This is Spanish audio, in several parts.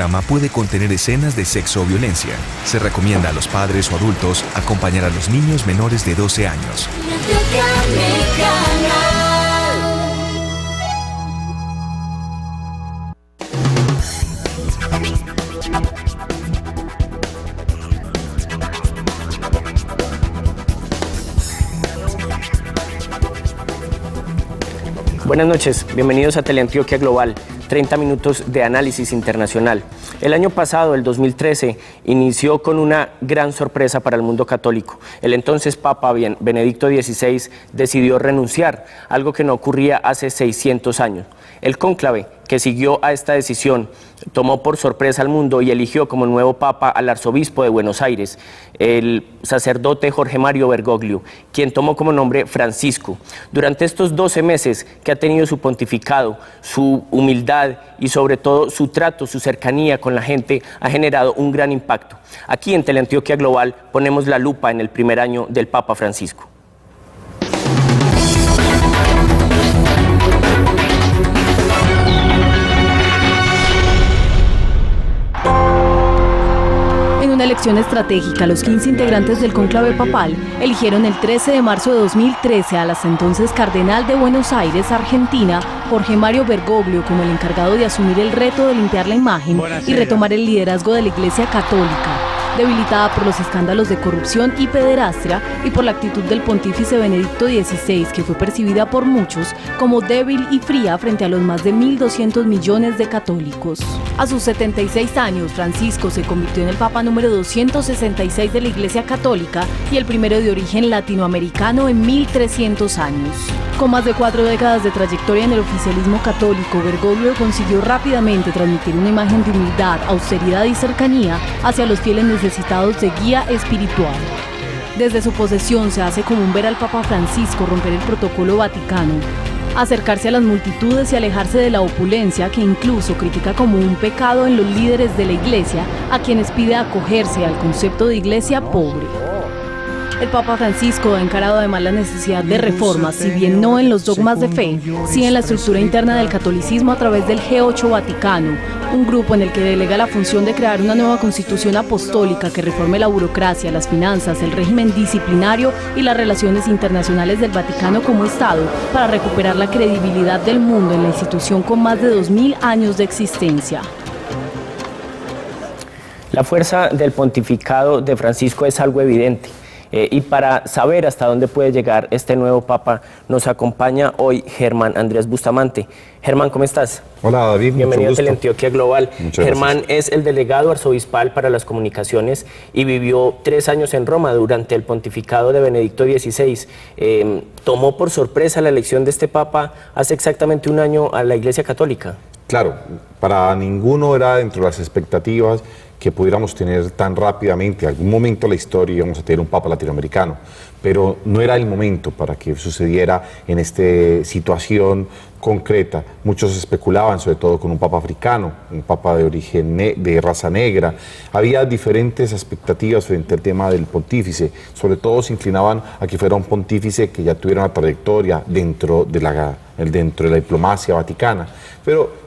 programa puede contener escenas de sexo o violencia. Se recomienda a los padres o adultos acompañar a los niños menores de 12 años. Buenas noches, bienvenidos a Teleantioquia Global, 30 minutos de análisis internacional. El año pasado, el 2013, inició con una gran sorpresa para el mundo católico. El entonces Papa Benedicto XVI decidió renunciar, algo que no ocurría hace 600 años. El cónclave que siguió a esta decisión tomó por sorpresa al mundo y eligió como nuevo papa al arzobispo de Buenos Aires, el sacerdote Jorge Mario Bergoglio, quien tomó como nombre Francisco. Durante estos 12 meses que ha tenido su pontificado, su humildad y sobre todo su trato, su cercanía con la gente ha generado un gran impacto. Aquí en Teleantioquia Global ponemos la lupa en el primer año del Papa Francisco. En una elección estratégica, los 15 integrantes del cónclave papal eligieron el 13 de marzo de 2013 al hasta entonces cardenal de Buenos Aires, Argentina, Jorge Mario Bergoglio, como el encargado de asumir el reto de limpiar la imagen y retomar el liderazgo de la Iglesia Católica, debilitada por los escándalos de corrupción y pederastia y por la actitud del pontífice Benedicto XVI, que fue percibida por muchos como débil y fría frente a los más de 1.200 millones de católicos. A sus 76 años, Francisco se convirtió en el Papa número 266 de la Iglesia Católica y el primero de origen latinoamericano en 1.300 años. Con más de 4 décadas de trayectoria en el oficialismo católico, Bergoglio consiguió rápidamente transmitir una imagen de humildad, austeridad y cercanía hacia los fieles necesitados de guía espiritual. Desde su posesión se hace común ver al Papa Francisco romper el protocolo vaticano, acercarse a las multitudes y alejarse de la opulencia, que incluso critica como un pecado en los líderes de la Iglesia, a quienes pide acogerse al concepto de iglesia pobre. El Papa Francisco ha encarado además la necesidad de reformas, si bien no en los dogmas de fe, sí en la estructura interna del catolicismo a través del G8 Vaticano, un grupo en el que delega la función de crear una nueva constitución apostólica que reforme la burocracia, las finanzas, el régimen disciplinario y las relaciones internacionales del Vaticano como Estado, para recuperar la credibilidad del mundo en la institución con más de 2000 años de existencia. La fuerza del pontificado de Francisco es algo evidente. Y para saber hasta dónde puede llegar este nuevo Papa, nos acompaña hoy Germán Andrés Bustamante. Germán, ¿cómo estás? Hola, David. Bienvenido a Teleantioquia Global. Muchas Germán gracias. es el delegado arzobispal para las comunicaciones y vivió 3 años en Roma durante el pontificado de Benedicto XVI. Tomó por sorpresa la elección de este Papa hace exactamente un año a la Iglesia Católica. Claro, para ninguno era dentro de las expectativas que pudiéramos tener tan rápidamente. En algún momento de la historia íbamos a tener un Papa latinoamericano, pero no era el momento para que sucediera en esta situación concreta. Muchos especulaban, sobre todo con un Papa africano, un Papa de origen de raza negra. Había diferentes expectativas frente al tema del pontífice. Sobre todo se inclinaban a que fuera un pontífice que ya tuviera una trayectoria dentro de la diplomacia vaticana. Pero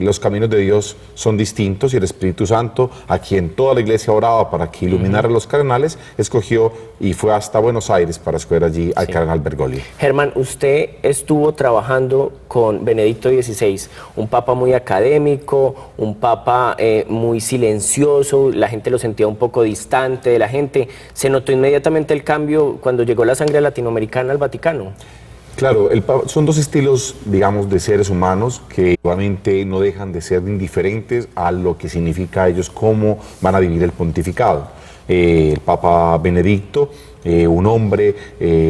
los caminos de Dios son distintos y el Espíritu Santo, a quien toda la Iglesia oraba para que iluminara a los cardenales, escogió y fue hasta Buenos Aires para escoger allí al cardenal Bergoglio. Germán, usted estuvo trabajando con Benedicto XVI, un papa muy académico, un papa muy silencioso, la gente lo sentía un poco distante de la gente. ¿Se notó inmediatamente el cambio cuando llegó la sangre latinoamericana al Vaticano? Claro, son dos estilos, digamos, de seres humanos que obviamente no dejan de ser indiferentes a lo que significa ellos, cómo van a vivir el pontificado. El Papa Benedicto, un hombre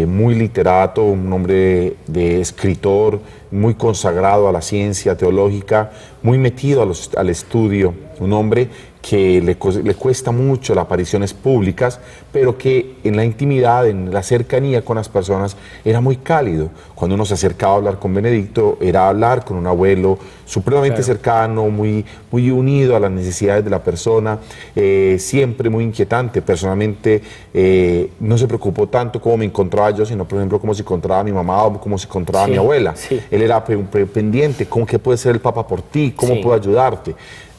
muy literato, un hombre de escritor, muy consagrado a la ciencia teológica, muy metido al estudio, un hombre que le cuesta mucho las apariciones públicas, pero que en la intimidad, en la cercanía con las personas, era muy cálido. Cuando uno se acercaba a hablar con Benedicto, era hablar con un abuelo supremamente cercano, muy unido a las necesidades de la persona, siempre muy inquietante. Personalmente, no se preocupó tanto cómo me encontraba yo, sino, por ejemplo, cómo se encontraba mi mamá o cómo se encontraba mi abuela. Él era pendiente, ¿qué puede ser el Papa por ti? ¿Cómo puedo ayudarte?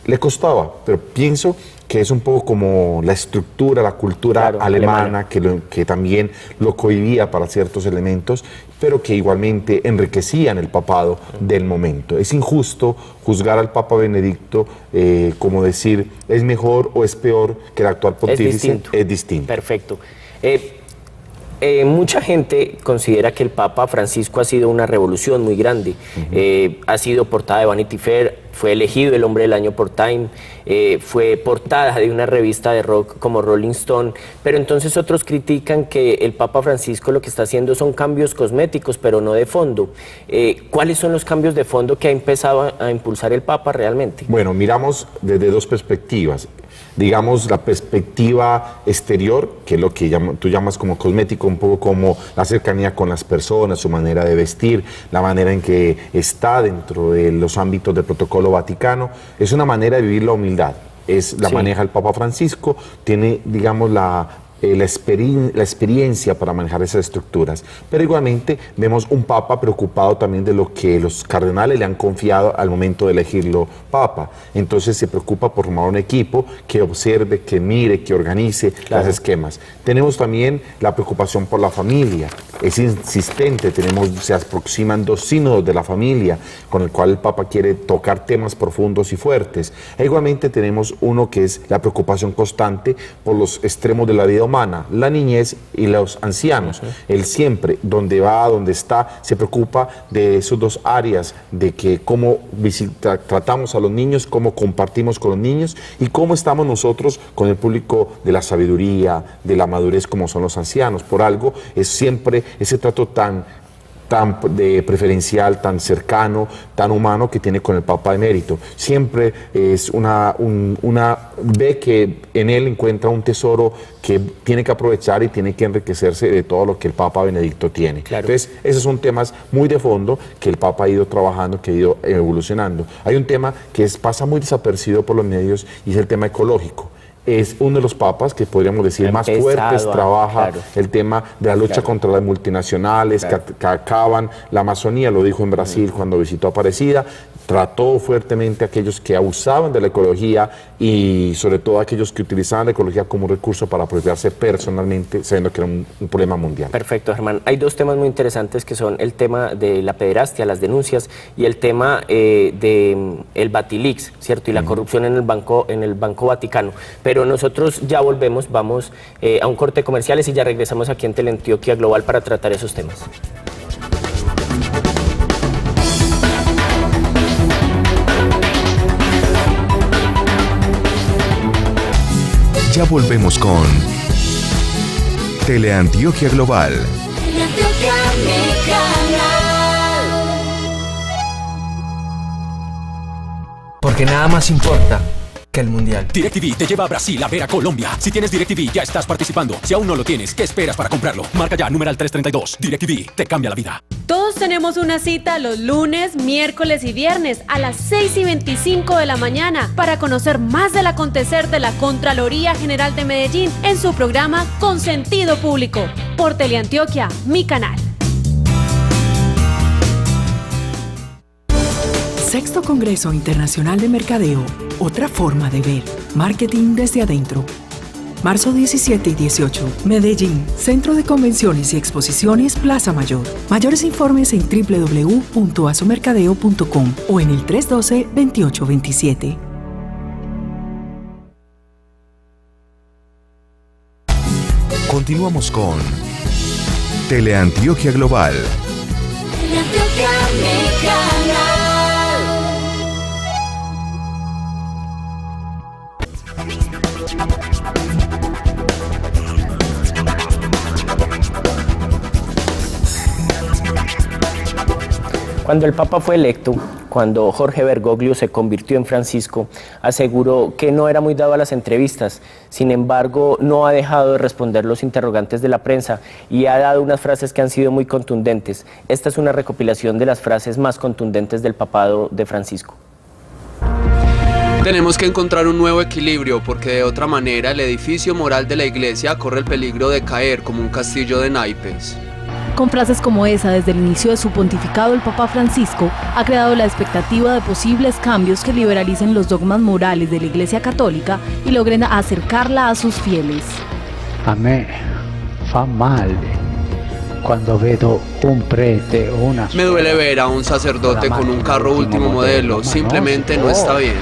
le costaba, pero pienso que es un poco como la estructura, la cultura alemana. Que también lo cohibía para ciertos elementos, pero que igualmente enriquecían el papado del momento. Es injusto juzgar al Papa Benedicto como decir es mejor o es peor que el actual pontífice. Es distinto. Perfecto. Mucha gente considera que el Papa Francisco ha sido una revolución muy grande. Ha sido portada de Vanity Fair, fue elegido el hombre del año por Time, fue portada de una revista de rock como Rolling Stone, pero entonces otros critican que el Papa Francisco lo que está haciendo son cambios cosméticos, pero no de fondo. ¿Cuáles son los cambios de fondo que ha empezado a impulsar el Papa realmente? Bueno, miramos desde dos perspectivas. Digamos, la perspectiva exterior, que es lo que tú llamas como cosmético, un poco como la cercanía con las personas, su manera de vestir, la manera en que está dentro de los ámbitos del protocolo vaticano, es una manera de vivir la humildad. La maneja el Papa Francisco, tiene, digamos, la experiencia para manejar esas estructuras, pero igualmente vemos un Papa preocupado también de lo que los cardenales le han confiado al momento de elegirlo Papa. Entonces se preocupa por formar un equipo que observe, que mire, que organice los esquemas. Tenemos también la preocupación por la familia, es insistente, se aproximan 2 sínodos de la familia con el cual el Papa quiere tocar temas profundos y fuertes. E igualmente tenemos uno que es la preocupación constante por los extremos de la vida humana, la niñez y los ancianos. Él siempre, donde va, donde está, se preocupa de esos 2 áreas, de que cómo tratamos a los niños, cómo compartimos con los niños y cómo estamos nosotros con el público de la sabiduría, de la madurez como son los ancianos. Por algo es siempre ese trato tan preferencial, tan cercano, tan humano que tiene con el Papa emérito. Siempre es ve que en él encuentra un tesoro que tiene que aprovechar y tiene que enriquecerse de todo lo que el Papa Benedicto tiene. Entonces, esos son temas muy de fondo que el Papa ha ido trabajando, que ha ido evolucionando. Hay un tema que pasa muy desapercibido por los medios y es el tema ecológico. Es uno de los papas que podríamos decir más fuertes, trabaja el tema de la lucha contra las multinacionales que acaban la Amazonía, lo dijo en Brasil cuando visitó Aparecida, trató fuertemente a aquellos que abusaban de la ecología y sobre todo a aquellos que utilizaban la ecología como recurso para apropiarse personalmente, sabiendo que era un problema mundial. Perfecto, Germán. Hay 2 temas muy interesantes que son el tema de la pederastia, las denuncias, y el tema del Batilix, ¿cierto? Y la corrupción en el Banco Vaticano. Pero nosotros ya vamos a un corte de comerciales y ya regresamos aquí en Teleantioquia Global para tratar esos temas. Ya volvemos con Teleantioquia Global. Teleantioquia, mi canal. Porque nada más importa que el mundial. DirecTV te lleva a Brasil a ver a Colombia. Si tienes DirecTV ya estás participando. Si aún no lo tienes, ¿qué esperas para comprarlo? Marca ya numeral 332. DirecTV te cambia la vida. Todos tenemos una cita los lunes, miércoles y viernes a las 6:25 de la mañana para conocer más del acontecer de la Contraloría General de Medellín en su programa Con Sentido Público por Teleantioquia, mi canal. Sexto Congreso Internacional de Mercadeo, otra forma de ver. Marketing desde adentro. Marzo 17 y 18, Medellín, Centro de Convenciones y Exposiciones Plaza Mayor. Mayores informes en www.asomercadeo.com o en el 312-2827. Continuamos con Teleantioquia Global. Teleantioquia, mi canal. Cuando el Papa fue electo, cuando Jorge Bergoglio se convirtió en Francisco, aseguró que no era muy dado a las entrevistas. Sin embargo, no ha dejado de responder los interrogantes de la prensa y ha dado unas frases que han sido muy contundentes. Esta es una recopilación de las frases más contundentes del papado de Francisco. Tenemos que encontrar un nuevo equilibrio porque de otra manera el edificio moral de la iglesia corre el peligro de caer como un castillo de naipes. Con frases como esa, desde el inicio de su pontificado, el Papa Francisco ha creado la expectativa de posibles cambios que liberalicen los dogmas morales de la Iglesia Católica y logren acercarla a sus fieles. A me fa male cuando vedo un prete o una... Me duele ver a un sacerdote con un carro último modelo, simplemente no está bien.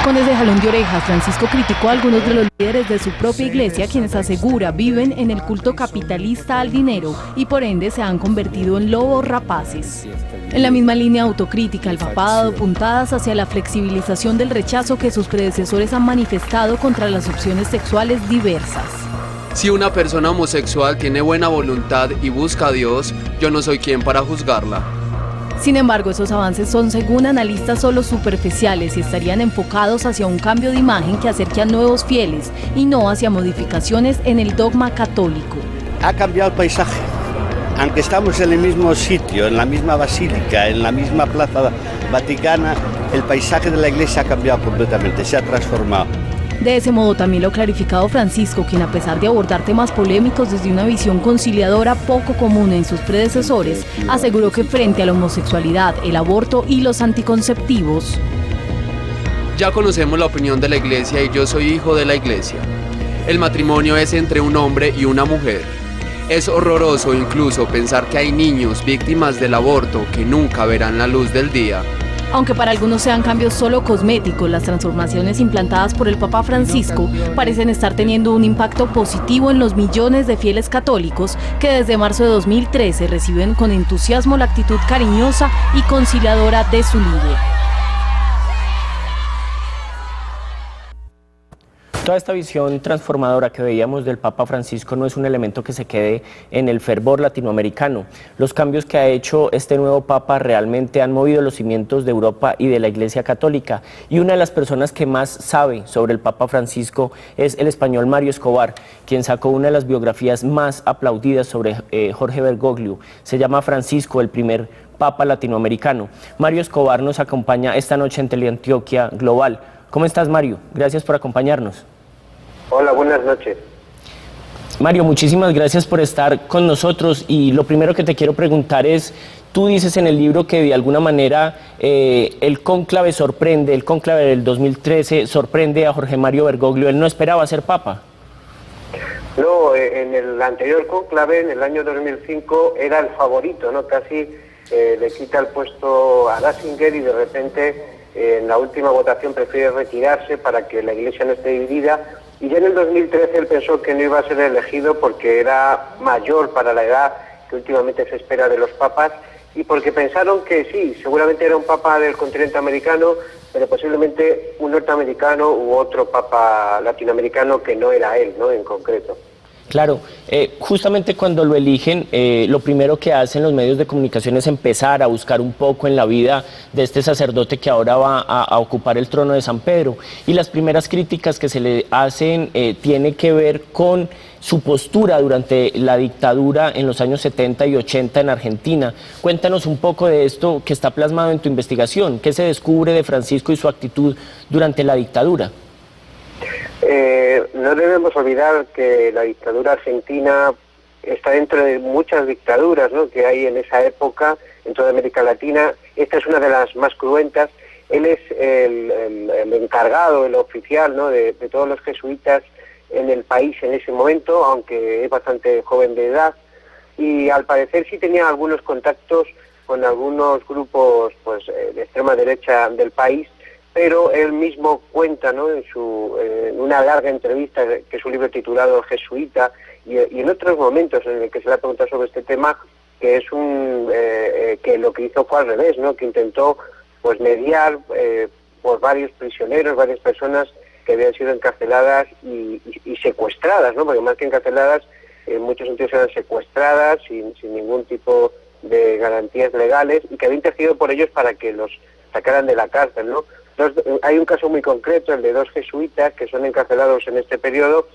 Con ese jalón de orejas, Francisco criticó a algunos de los líderes de su propia iglesia, quienes asegura viven en el culto capitalista al dinero y por ende se han convertido en lobos rapaces. En la misma línea autocrítica, el Papa ha dado puntadas hacia la flexibilización del rechazo que sus predecesores han manifestado contra las opciones sexuales diversas. Si una persona homosexual tiene buena voluntad y busca a Dios, yo no soy quien para juzgarla. Sin embargo, esos avances son, según analistas, solo superficiales y estarían enfocados hacia un cambio de imagen que acerque a nuevos fieles y no hacia modificaciones en el dogma católico. Ha cambiado el paisaje. Aunque estamos en el mismo sitio, en la misma basílica, en la misma plaza vaticana, el paisaje de la iglesia ha cambiado completamente, se ha transformado. De ese modo también lo ha clarificado Francisco, quien a pesar de abordar temas polémicos desde una visión conciliadora poco común en sus predecesores, aseguró que frente a la homosexualidad, el aborto y los anticonceptivos. Ya conocemos la opinión de la iglesia y yo soy hijo de la iglesia. El matrimonio es entre un hombre y una mujer. Es horroroso incluso pensar que hay niños víctimas del aborto que nunca verán la luz del día. Aunque para algunos sean cambios solo cosméticos, las transformaciones implantadas por el Papa Francisco parecen estar teniendo un impacto positivo en los millones de fieles católicos que desde marzo de 2013 reciben con entusiasmo la actitud cariñosa y conciliadora de su líder. Toda esta visión transformadora que veíamos del Papa Francisco no es un elemento que se quede en el fervor latinoamericano. Los cambios que ha hecho este nuevo Papa realmente han movido los cimientos de Europa y de la Iglesia Católica. Y una de las personas que más sabe sobre el Papa Francisco es el español Mario Escobar, quien sacó una de las biografías más aplaudidas sobre Jorge Bergoglio. Se llama Francisco, el primer Papa latinoamericano. Mario Escobar nos acompaña esta noche en Teleantioquia Global. ¿Cómo estás, Mario? Gracias por acompañarnos. Hola, buenas noches. Mario, muchísimas gracias por estar con nosotros y lo primero que te quiero preguntar es, tú dices en el libro que de alguna manera el cónclave sorprende, el cónclave del 2013 sorprende a Jorge Mario Bergoglio, él no esperaba ser papa. No, en el anterior cónclave, en el año 2005, era el favorito, ¿no? Casi le quita el puesto a Ratzinger y de repente en la última votación prefiere retirarse para que la Iglesia no esté dividida. Y ya en el 2013 él pensó que no iba a ser elegido porque era mayor para la edad que últimamente se espera de los papas y porque pensaron que sí, seguramente era un papa del continente americano, pero posiblemente un norteamericano u otro papa latinoamericano que no era él, ¿no? En concreto. Claro, justamente cuando lo eligen, lo primero que hacen los medios de comunicación es empezar a buscar un poco en la vida de este sacerdote que ahora va a ocupar el trono de San Pedro. Y las primeras críticas que se le hacen tiene que ver con su postura durante la dictadura en los años 70 y 80 en Argentina. Cuéntanos un poco de esto que está plasmado en tu investigación. ¿Qué se descubre de Francisco y su actitud durante la dictadura? No debemos olvidar que la dictadura argentina está dentro de muchas dictaduras, ¿no?, que hay en esa época en toda América Latina. Esta es una de las más cruentas. Él es el encargado, el oficial, ¿no?, de todos los jesuitas en el país en ese momento, aunque es bastante joven de edad. Y al parecer sí tenía algunos contactos con algunos grupos pues de extrema derecha del país, pero él mismo cuenta, ¿no?, en una larga entrevista, que es un libro titulado Jesuita, y en otros momentos en el que se le ha preguntado sobre este tema, que es que lo que hizo fue al revés, ¿no?, que intentó pues mediar por varios prisioneros, varias personas que habían sido encarceladas y secuestradas, ¿no?, porque más que encarceladas, en muchos sentidos eran secuestradas sin ningún tipo de garantías legales, y que había intercedido por ellos para que los sacaran de la cárcel, ¿no? Entonces, hay un caso muy concreto, el de dos jesuitas que son encarcelados en este periodo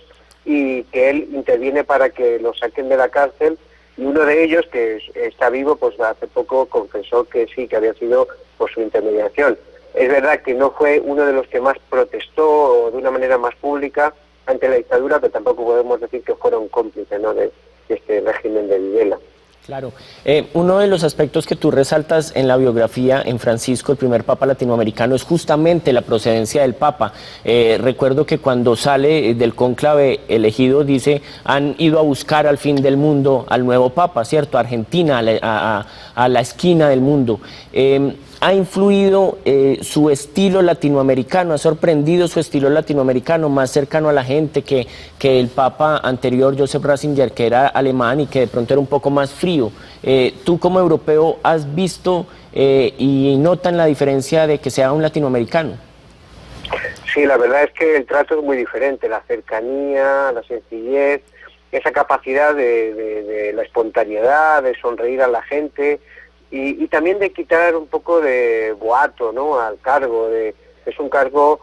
y que él interviene para que los saquen de la cárcel, y uno de ellos, que está vivo, pues hace poco confesó que sí, que había sido por su intermediación. Es verdad que no fue uno de los que más protestó de una manera más pública ante la dictadura, pero tampoco podemos decir que fueron cómplices, ¿no?, de este régimen de Videla. Claro. Uno de los aspectos que tú resaltas en la biografía en Francisco, el primer papa latinoamericano, es justamente la procedencia del papa. Recuerdo que cuando sale del cónclave elegido dice, han ido a buscar al fin del mundo al nuevo papa, ¿cierto? Argentina, a la esquina del mundo. ¿Ha influido su estilo latinoamericano, ha sorprendido su estilo latinoamericano más cercano a la gente que el papa anterior, Joseph Ratzinger, que era alemán y que de pronto era un poco más frío? Tú como europeo has visto y notan la diferencia de que sea un latinoamericano. Sí, la verdad es que el trato es muy diferente, la cercanía, la sencillez, esa capacidad de la espontaneidad, de sonreír a la gente, y también de quitar un poco de boato, ¿no?, al cargo. Es un cargo,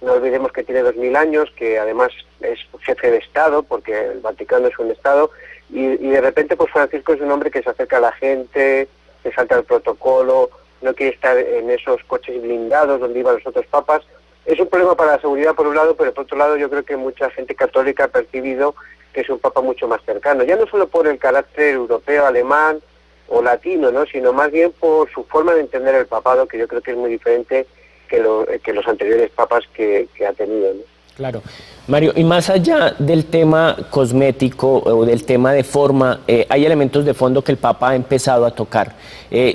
no olvidemos que tiene 2000 años, que además es jefe de Estado, porque el Vaticano es un Estado, y de repente pues Francisco es un hombre que se acerca a la gente, que salta el protocolo, no quiere estar en esos coches blindados donde iban los otros papas. Es un problema para la seguridad por un lado, pero por otro lado yo creo que mucha gente católica ha percibido que es un papa mucho más cercano, ya no solo por el carácter europeo, alemán o latino, ¿no?, sino más bien por su forma de entender el papado, que yo creo que es muy diferente que los anteriores papas que ha tenido, ¿no? Claro. Mario, y más allá del tema cosmético o del tema de forma, hay elementos de fondo que el Papa ha empezado a tocar.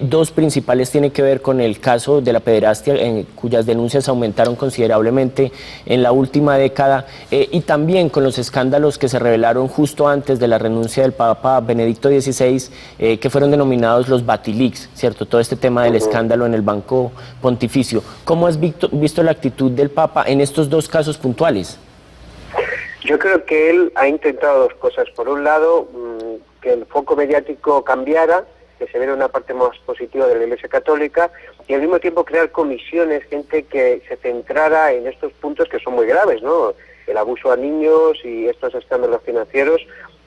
Dos principales tienen que ver con el caso de la pederastia, cuyas denuncias aumentaron considerablemente en la última década, y también con los escándalos que se revelaron justo antes de la renuncia del Papa Benedicto XVI, que fueron denominados los Batilix, ¿cierto? Todo este tema del escándalo en el Banco Pontificio. ¿Cómo has visto la actitud del Papa en estos dos casos puntuales? Yo creo que él ha intentado dos cosas. Por un lado, que el foco mediático cambiara, que se viera una parte más positiva de la Iglesia Católica, y al mismo tiempo crear comisiones, gente que se centrara en estos puntos que son muy graves, ¿no? El abuso a niños y estos escándalos financieros.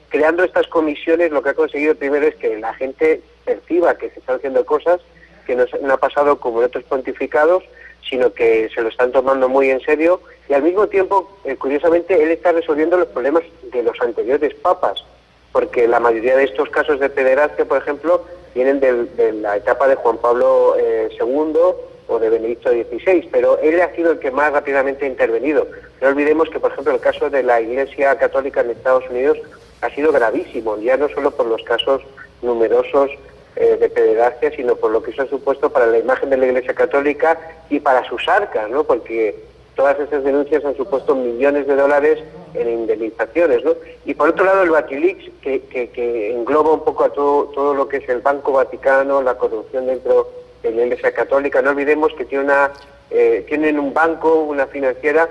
Creando estas comisiones, lo que ha conseguido primero es que la gente perciba que se están haciendo cosas que no ha pasado como en otros pontificados, sino que se lo están tomando muy en serio, y al mismo tiempo, curiosamente, él está resolviendo los problemas de los anteriores papas, porque la mayoría de estos casos de pederastia, por ejemplo, vienen de la etapa de Juan Pablo II o de Benedicto XVI, pero él ha sido el que más rápidamente ha intervenido. No olvidemos que, por ejemplo, el caso de la Iglesia Católica en Estados Unidos ha sido gravísimo, ya no solo por los casos numerosos de pederastia, sino por lo que eso ha supuesto para la imagen de la Iglesia Católica y para sus arcas, ¿no? Porque todas esas denuncias han supuesto millones de dólares en indemnizaciones, ¿no? Y por otro lado el Batilix, que engloba un poco a todo lo que es el Banco Vaticano, la corrupción dentro de la Iglesia Católica. No olvidemos que tienen un banco, una financiera,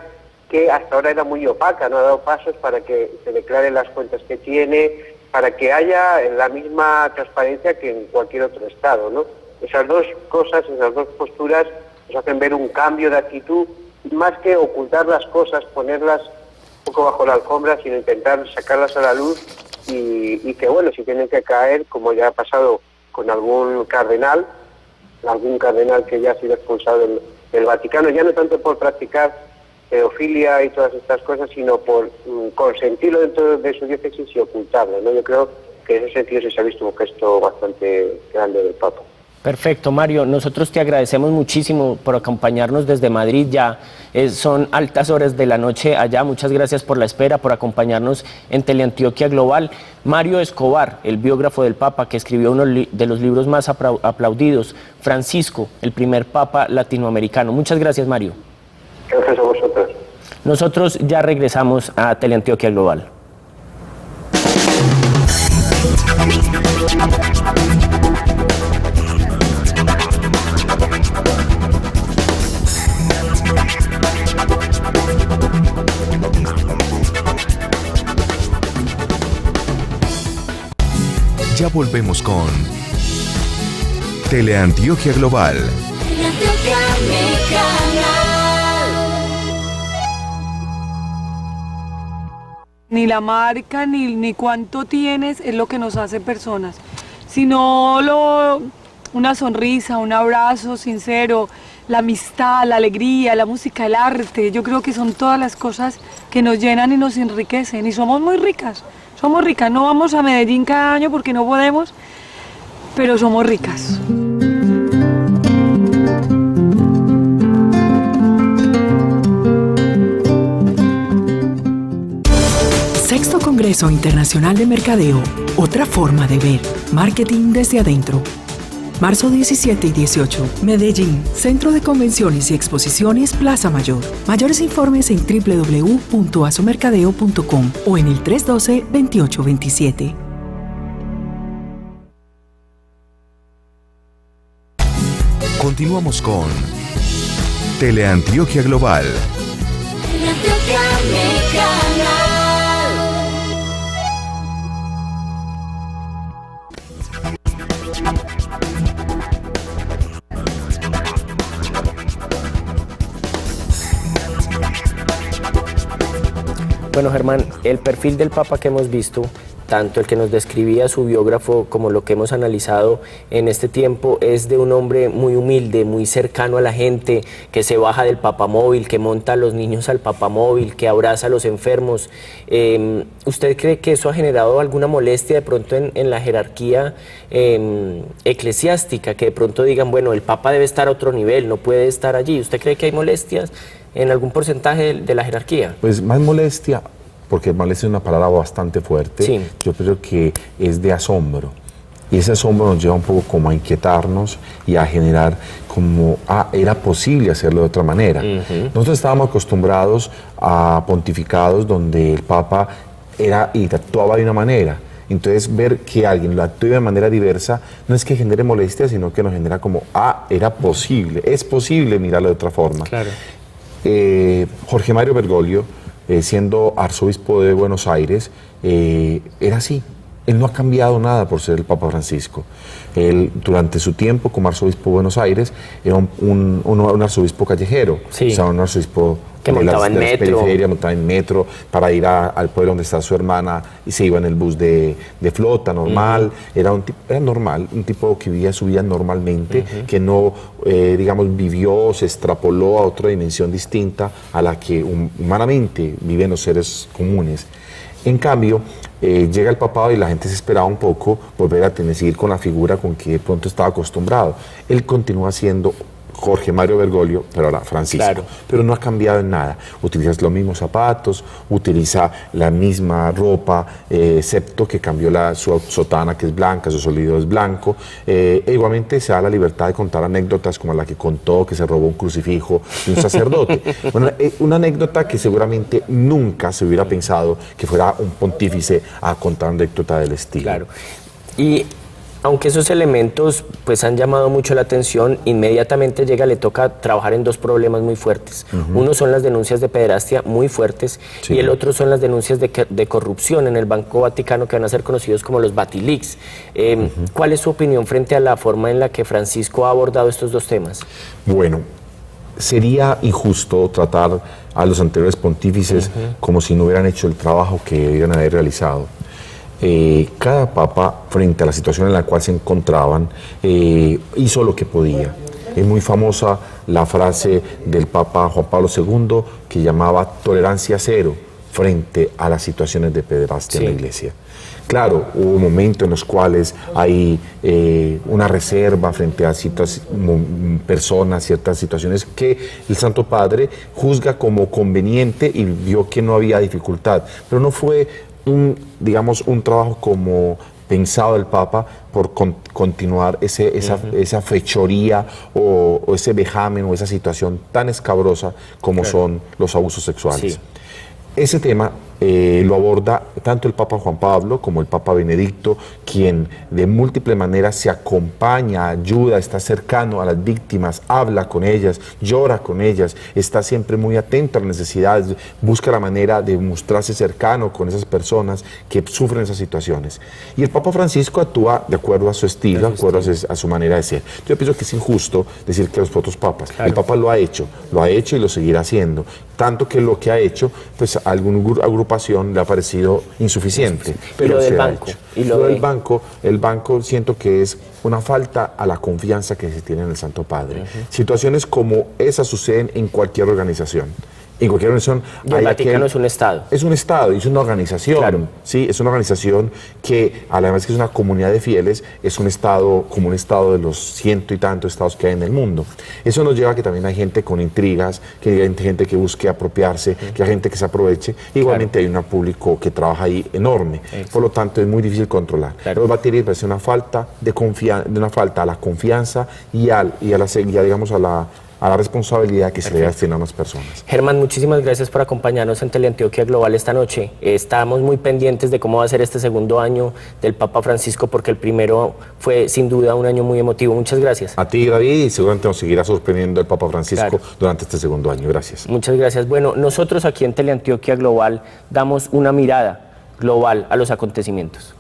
que hasta ahora era muy opaca, no ha dado pasos para que se declaren las cuentas que tiene, para que haya la misma transparencia que en cualquier otro Estado, ¿no? Esas dos cosas, esas dos posturas nos hacen ver un cambio de actitud, más que ocultar las cosas, ponerlas un poco bajo la alfombra, sino intentar sacarlas a la luz y que, bueno, si tienen que caer, como ya ha pasado con algún cardenal que ya ha sido expulsado del Vaticano, ya no tanto por practicar pedofilia y todas estas cosas, sino por consentirlo dentro de su diócesis y ocultarlo, ¿no? Yo creo que en ese sentido sí se ha visto un gesto bastante grande del Papa. Perfecto, Mario. Nosotros te agradecemos muchísimo por acompañarnos desde Madrid. Ya son altas horas de la noche allá. Muchas gracias por la espera, por acompañarnos en Teleantioquia Global. Mario Escobar, el biógrafo del Papa, que escribió uno de los libros más aplaudidos, Francisco, el primer Papa latinoamericano. Muchas gracias, Mario. Gracias a vosotros. Nosotros ya regresamos a Teleantioquia Global. Ya volvemos con Teleantioquia Global. Teleantioquia, mi canal. Ni la marca ni cuánto tienes es lo que nos hace personas, sino una sonrisa, un abrazo sincero, la amistad, la alegría, la música, el arte. Yo creo que son todas las cosas que nos llenan y nos enriquecen, y somos muy ricas. Somos ricas, no vamos a Medellín cada año porque no podemos, pero somos ricas. Sexto Congreso Internacional de Mercadeo, otra forma de ver. Marketing desde adentro. Marzo 17 y 18, Medellín, Centro de Convenciones y Exposiciones Plaza Mayor. Mayores informes en www.asomercadeo.com o en el 312-2827. Continuamos con Teleantioquia Global. Teleantioquia mi canal. Bueno, Germán, el perfil del Papa que hemos visto, tanto el que nos describía su biógrafo como lo que hemos analizado en este tiempo, es de un hombre muy humilde, muy cercano a la gente, que se baja del papamóvil, que monta a los niños al papamóvil, que abraza a los enfermos. ¿Usted cree que eso ha generado alguna molestia de pronto en la jerarquía eclesiástica? Que de pronto digan, bueno, el Papa debe estar a otro nivel, no puede estar allí. ¿Usted cree que hay molestias en algún porcentaje de la jerarquía? Pues más molestia, porque molestia es una palabra bastante fuerte, sí. Yo creo que es de asombro. Y ese asombro nos lleva un poco como a inquietarnos y a generar como, era posible hacerlo de otra manera. Nosotros estábamos acostumbrados a pontificados donde el Papa era y actuaba de una manera. Entonces ver que alguien lo actúe de manera diversa no es que genere molestia, sino que nos genera como, era posible, es posible mirarlo de otra forma. Claro. Jorge Mario Bergoglio, siendo arzobispo de Buenos Aires, era así. Él no ha cambiado nada por ser el Papa Francisco. Él, durante su tiempo como arzobispo de Buenos Aires, era un arzobispo callejero, sí. O sea, un arzobispo que montaba en metro. Montaba en metro para ir al pueblo donde está su hermana y se iba en el bus de flota normal. Era normal, un tipo que vivía su vida normalmente, que no, digamos, vivió, se extrapoló a otra dimensión distinta a la que humanamente viven los seres comunes. En cambio, llega el papado y la gente se esperaba un poco volver a seguir con la figura con que de pronto estaba acostumbrado. Él continúa siendo Jorge Mario Bergoglio, pero ahora Francisco. Claro. Pero no ha cambiado en nada. Utiliza los mismos zapatos, utiliza la misma ropa, excepto que cambió su sotana, que es blanca, su solido es blanco. Igualmente se da la libertad de contar anécdotas como la que contó que se robó un crucifijo de un sacerdote. Bueno, una anécdota que seguramente nunca se hubiera pensado que fuera un pontífice a contar anécdota del estilo. Claro. Y aunque esos elementos pues han llamado mucho la atención, inmediatamente le toca trabajar en dos problemas muy fuertes. Uno son las denuncias de pederastia muy fuertes, sí. Y el otro son las denuncias de corrupción en el Banco Vaticano, que van a ser conocidos como los Batilix. ¿Cuál es su opinión frente a la forma en la que Francisco ha abordado estos dos temas? Bueno, sería injusto tratar a los anteriores pontífices como si no hubieran hecho el trabajo que debían haber realizado. Cada papa, frente a la situación en la cual se encontraban, hizo lo que podía. Es muy famosa la frase del Papa Juan Pablo II, que llamaba tolerancia cero frente a las situaciones de pederastia, sí. En la Iglesia. Claro, hubo momentos en los cuales hay una reserva frente a ciertas personas, ciertas situaciones que el Santo Padre juzga como conveniente y vio que no había dificultad, pero no fue un trabajo como pensado del Papa por continuar esa fechoría o ese vejamen o esa situación tan escabrosa como son los abusos sexuales. Sí. Ese tema lo aborda tanto el Papa Juan Pablo como el Papa Benedicto, quien de múltiples maneras se acompaña, ayuda, está cercano a las víctimas, habla con ellas, llora con ellas, está siempre muy atento a las necesidades, busca la manera de mostrarse cercano con esas personas que sufren esas situaciones. Y el Papa Francisco actúa de acuerdo a su estilo, de acuerdo a su manera de ser. Yo pienso que es injusto decir que los otros papas, claro. El Papa lo ha hecho y lo seguirá haciendo, tanto que lo que ha hecho, pues a alguna agrupación le ha parecido insuficiente. Pero lo del banco. Y lo del banco, el banco siento que es una falta a la confianza que se tiene en el Santo Padre. Situaciones como esas suceden en cualquier organización. En cualquier organización. Y el Vaticano es un Estado. Es un Estado y es una organización. Claro. Sí, es una organización que, además que es una comunidad de fieles, es un Estado como un Estado de los ciento y tantos estados que hay en el mundo. Eso nos lleva a que también hay gente con intrigas, que hay gente que busque apropiarse, que hay gente que se aproveche. Igualmente hay un público que trabaja ahí enorme. Por lo tanto, es muy difícil controlar. Los baterías parece una falta de a la confianza y a la responsabilidad que se le debe a unas personas. Germán, muchísimas gracias por acompañarnos en Teleantioquia Global esta noche. Estamos muy pendientes de cómo va a ser este segundo año del Papa Francisco, porque el primero fue sin duda un año muy emotivo. Muchas gracias. A ti, David, y seguramente nos seguirá sorprendiendo el Papa Francisco durante este segundo año. Gracias. Muchas gracias. Bueno, nosotros aquí en Teleantioquia Global damos una mirada global a los acontecimientos.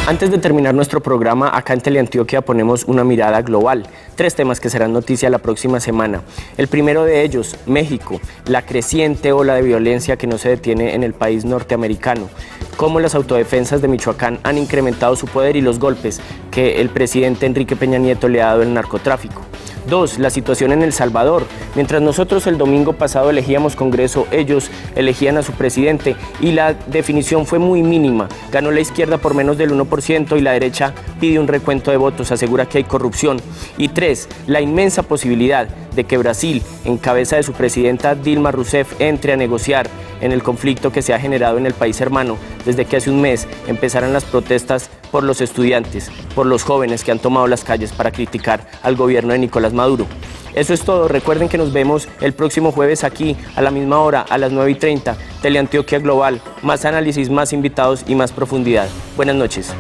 Antes de terminar nuestro programa, acá en Teleantioquia ponemos una mirada global. 3 temas que serán noticia la próxima semana. El primero de ellos, México, la creciente ola de violencia que no se detiene en el país norteamericano. Cómo las autodefensas de Michoacán han incrementado su poder y los golpes que el presidente Enrique Peña Nieto le ha dado al narcotráfico. 2. La situación en El Salvador. Mientras nosotros el domingo pasado elegíamos Congreso, ellos elegían a su presidente y la definición fue muy mínima. Ganó la izquierda por menos del 1% y la derecha pide un recuento de votos, asegura que hay corrupción. Y 3. La inmensa posibilidad de que Brasil, en cabeza de su presidenta Dilma Rousseff, entre a negociar en el conflicto que se ha generado en el país hermano desde que hace un mes empezaran las protestas por los estudiantes, por los jóvenes que han tomado las calles para criticar al gobierno de Nicolás Maduro. Eso es todo. Recuerden que nos vemos el próximo jueves aquí a la misma hora, a las 9:30, Teleantioquia Global. Más análisis, más invitados y más profundidad. Buenas noches.